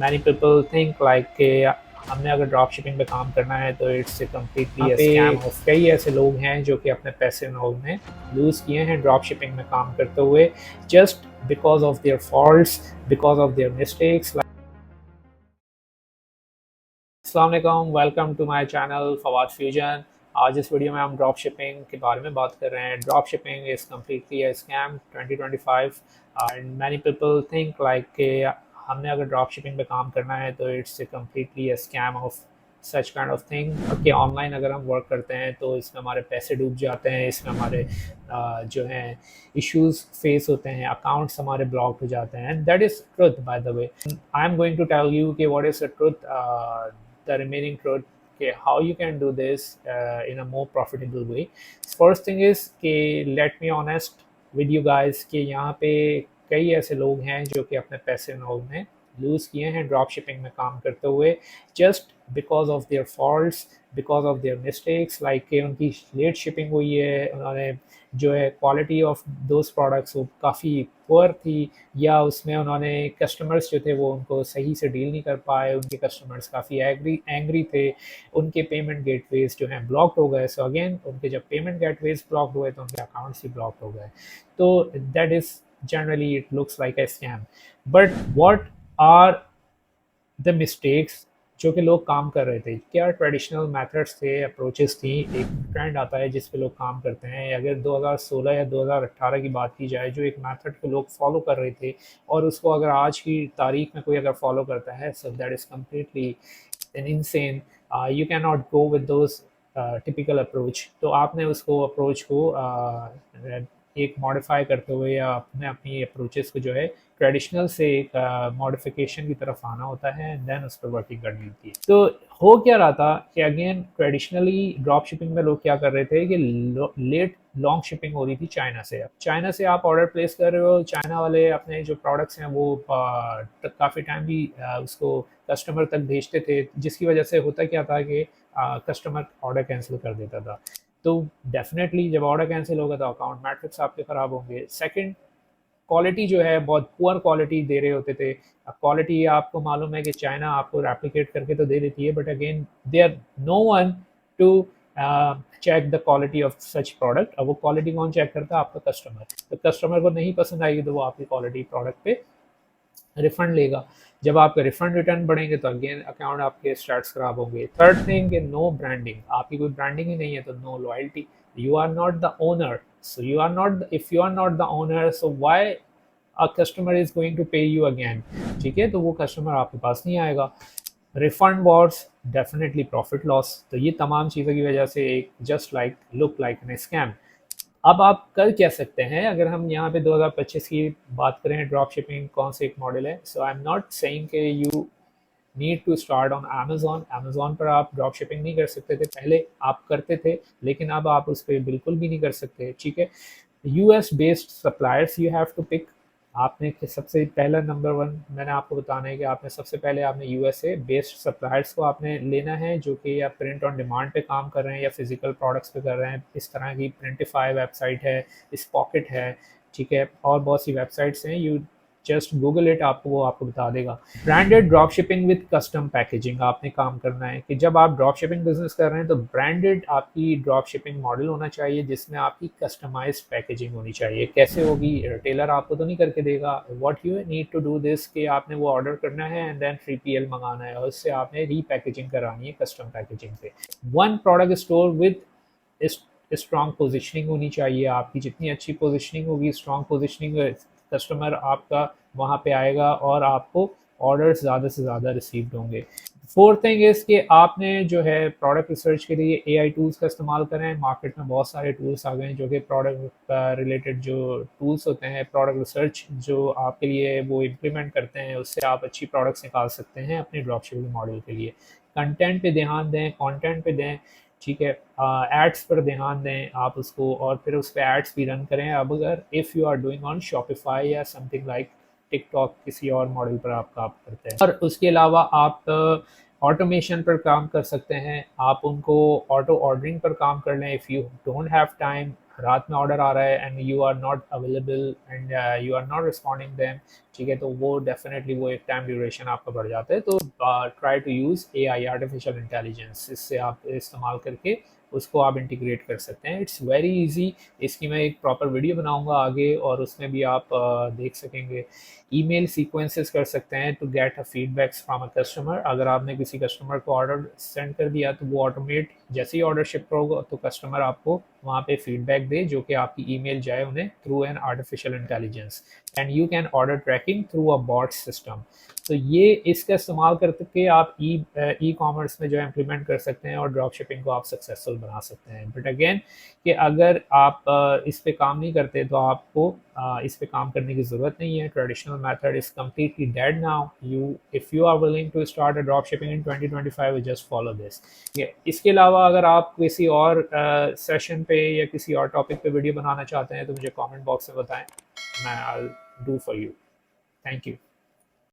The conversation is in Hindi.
मैनी पीपल थिंक लाइक कि हमने अगर ड्रॉप शिपिंग पे काम करना है तो it's completely a scam of कई ऐसे लोग हैं जो कि अपने पैसे उन्होंने लूज़ किए हैं ड्रॉप शिपिंग में काम करते हुए just because of their faults because of their mistakes. अस्सलाम वालेकुम, welcome to my channel Fawad fusion. आज इस वीडियो में हम ड्रॉप शिपिंग के बारे में बात कर रहे हैं। Drop shipping is completely a scam 2025 and many people think like कि हमने अगर ड्रॉप शिपिंग पे काम करना है तो it's completely a scam of such kind of thing कि ऑनलाइन अगर हम वर्क करते हैं तो इसमें हमारे पैसे डूब जाते हैं, इसमें हमारे जो हैं इश्यूज फेस होते हैं, अकाउंट्स हमारे ब्लॉक हो जाते हैं। And that is truth by the way. I am going to tell you कि what is the truth, the remaining truth okay, how you can do this in a more profitable way. First thing is कि let me honest with you guys कि यहाँ पे कई ऐसे लोग हैं जो कि अपने पैसे उन्होंने लूज़ किए हैं ड्रॉप शिपिंग में काम करते हुए just because of their faults because of their mistakes like कि उनकी लेट शिपिंग हुई है, उन्होंने जो है क्वालिटी ऑफ दोज प्रोडक्ट्स वो काफ़ी पुअर थी, या उसमें उन्होंने कस्टमर्स जो थे वो उनको सही से डील नहीं कर पाए, उनके कस्टमर्स काफ़ी एंग्री थे, उनके पेमेंट गेटवेज जो हैं ब्लॉक्ड हो गए। सो अगेन उनके जब पेमेंट गेटवेज ब्लॉक्ड हुए तो उनके अकाउंट्स ही ब्लॉक्ड हो गए। तो that is generally it looks like a scam. But what are the mistakes जो कि लोग काम कर रहे थे, क्या ट्रेडिशनल मेथड्स थे, अप्रोचेस थी। एक ट्रेंड आता है जिस पे लोग काम करते हैं। अगर 2016 या 2018 की बात की जाए, जो एक मेथड को लोग फॉलो कर रहे थे और उसको अगर आज की तारीख में कोई अगर फॉलो करता है, so that is completely N insane. You can not go with those typical approach. तो आपने उसको अप्रोच को एक मॉडिफाई करते हुए या अपने अपनी अप्रोचेस को जो है ट्रेडिशनल से एक मॉडिफिकेशन की तरफ आना होता है एंड देन उस पर वर्किंग करनी होती है। तो हो क्या रहा था कि अगेन ट्रेडिशनली ड्रॉप शिपिंग में लोग क्या कर रहे थे कि लेट लॉन्ग शिपिंग हो रही थी चाइना से। अब चाइना से आप ऑर्डर प्लेस कर रहे हो, चाइना वाले अपने जो प्रोडक्ट्स हैं वो काफ़ी टाइम भी उसको कस्टमर तक भेजते थे, जिसकी वजह से होता क्या था कि कस्टमर ऑर्डर कैंसिल कर देता था। तो डेफिनेटली जब ऑर्डर कैंसिल होगा तो अकाउंट मैट्रिक्स आपके ख़राब होंगे। सेकंड, क्वालिटी जो है बहुत पुअर क्वालिटी दे रहे होते थे। क्वालिटी आपको मालूम है कि चाइना आपको रेप्लिकेट करके तो दे देती है, but again there no one to check the quality of such product. अब वो क्वालिटी कौन चेक करता है? आपका कस्टमर। तो कस्टमर को नहीं पसंद आएगी तो वो आपकी क्वालिटी प्रोडक्ट पे रिफंड लेगा। जब आपके रिफंड रिटर्न बढ़ेंगे तो अगेन अकाउंट आपके स्टार्ट्स खराब होंगे। थर्ड थिंग कि नो ब्रांडिंग, आपकी कोई ब्रांडिंग ही नहीं है तो no loyalty. You are not the owner, so you are not, if you are not the owner, so why a customer is going to pay you again? ठीक है, तो वो कस्टमर आपके पास नहीं आएगा। Refund Wars, definitely profit loss. तो ये तमाम चीज़ों की वजह से एक just like look like an scam. अब आप कर क्या सकते हैं? अगर हम यहाँ पे 2025 की बात करें, ड्रॉप शिपिंग कौन से एक मॉडल है। So I am not saying कि you need to start on Amazon. Amazon पर आप ड्रॉप शिपिंग नहीं कर सकते थे, पहले आप करते थे, लेकिन अब आप उस पर बिल्कुल भी नहीं कर सकते। ठीक है, US based suppliers you have to pick. आपने सबसे पहला नंबर वन मैंने आपको बताना है कि आपने सबसे पहले आपने यूएसए बेस्ड सप्लायर्स को आपने लेना है, जो कि या प्रिंट ऑन डिमांड पे काम कर रहे हैं या फिजिकल प्रोडक्ट्स पे कर रहे हैं। इस तरह की प्रिंटिफाई वेबसाइट है, इस पॉकेट है, ठीक है, और बहुत सी वेबसाइट्स हैं। यू जस्ट गूगल इट, आपको वो आपको बता देगा। Branded drop shipping with custom packaging आपने काम करना है कि जब आप ड्रॉप शिपिंग बिजनेस कर रहे हैं तो ब्रांडेड आपकी ड्रॉप शिपिंग मॉडल होना चाहिए, जिसमें आपकी कस्टमाइज्ड पैकेजिंग होनी चाहिए। कैसे होगी? रिटेलर आपको तो नहीं करके देगा। What you need to do this कि आपने वो ऑर्डर करना है एंड देन 3PL मंगाना है और उससे आपने रीपैकेजिंग करानी है कस्टम पैकेजिंग पे। One product store with strong positioning होनी चाहिए। आपकी जितनी अच्छी पोजिशनिंग होगी, स्ट्रॉन्ग पोजिशनिंग, कस्टमर आपका वहाँ पे आएगा और आपको ऑर्डर्स ज़्यादा से ज़्यादा रिसीव्ड होंगे। फोर्थ थिंग इज़ कि आपने जो है प्रोडक्ट रिसर्च के लिए एआई टूल्स का इस्तेमाल करें। मार्केट में बहुत सारे टूल्स आ गए हैं जो कि प्रोडक्ट रिलेटेड जो टूल्स होते हैं, प्रोडक्ट रिसर्च जो आपके लिए वो इम्प्लीमेंट करते हैं, उससे आप अच्छी प्रोडक्ट्स निकाल सकते हैं अपने ड्रॉप शिपिंग मॉडल के लिए। कंटेंट पे ध्यान दें, कंटेंट पे दें, ठीक है, एड्स पर ध्यान दें आप उसको, और फिर उस पर एड्स भी रन करें। अब अगर if you are doing on Shopify या समथिंग लाइक टिकटॉक, किसी और मॉडल पर आप काम करते हैं। और उसके अलावा आप ऑटोमेशन पर काम कर सकते हैं। आप उनको ऑटो ऑर्डरिंग पर काम कर लें। If you don't have time, रात में ऑर्डर आ रहा है and you are not available and you are not responding them, ठीक है, तो वो डेफिनेटली वो एक टाइम ड्यूरेशन आपका बढ़ जाता है। तो try to use AI, artificial intelligence, इससे आप इस्तेमाल करके उसको आप इंटीग्रेट कर सकते हैं। It's very easy. इसकी मैं एक प्रॉपर वीडियो बनाऊंगा आगे और उसमें भी आप देख सकेंगे। ईमेल सीक्वेंसेस कर सकते हैं to get a feedbacks from a customer. अगर आपने किसी कस्टमर को ऑर्डर सेंड कर दिया तो वो ऑटोमेट जैसे ही ऑर्डर शिप होगा तो कस्टमर आपको वहाँ पे फीडबैक दे, जो कि आपकी ईमेल जाए उन्हें through an artificial intelligence. And you can order tracking through a bot system. तो ये इसका इस्तेमाल करके आप ई कॉमर्स में जो है इम्प्लीमेंट कर सकते हैं और ड्रॉप शिपिंग को आप सक्सेसफुल बना सकते हैं। बट अगेन कि अगर आप इस पे काम नहीं करते तो आपको इस पे काम करने की ज़रूरत नहीं है। Traditional method is completely dead now. If you are willing to start a drop shipping in 2025, just follow this. इसके अलावा अगर आप किसी और सेशन पे या किसी और टॉपिक पे वीडियो बनाना चाहते हैं तो मुझे कमेंट बॉक्स में बताएं, मैं I do for you. Thank you.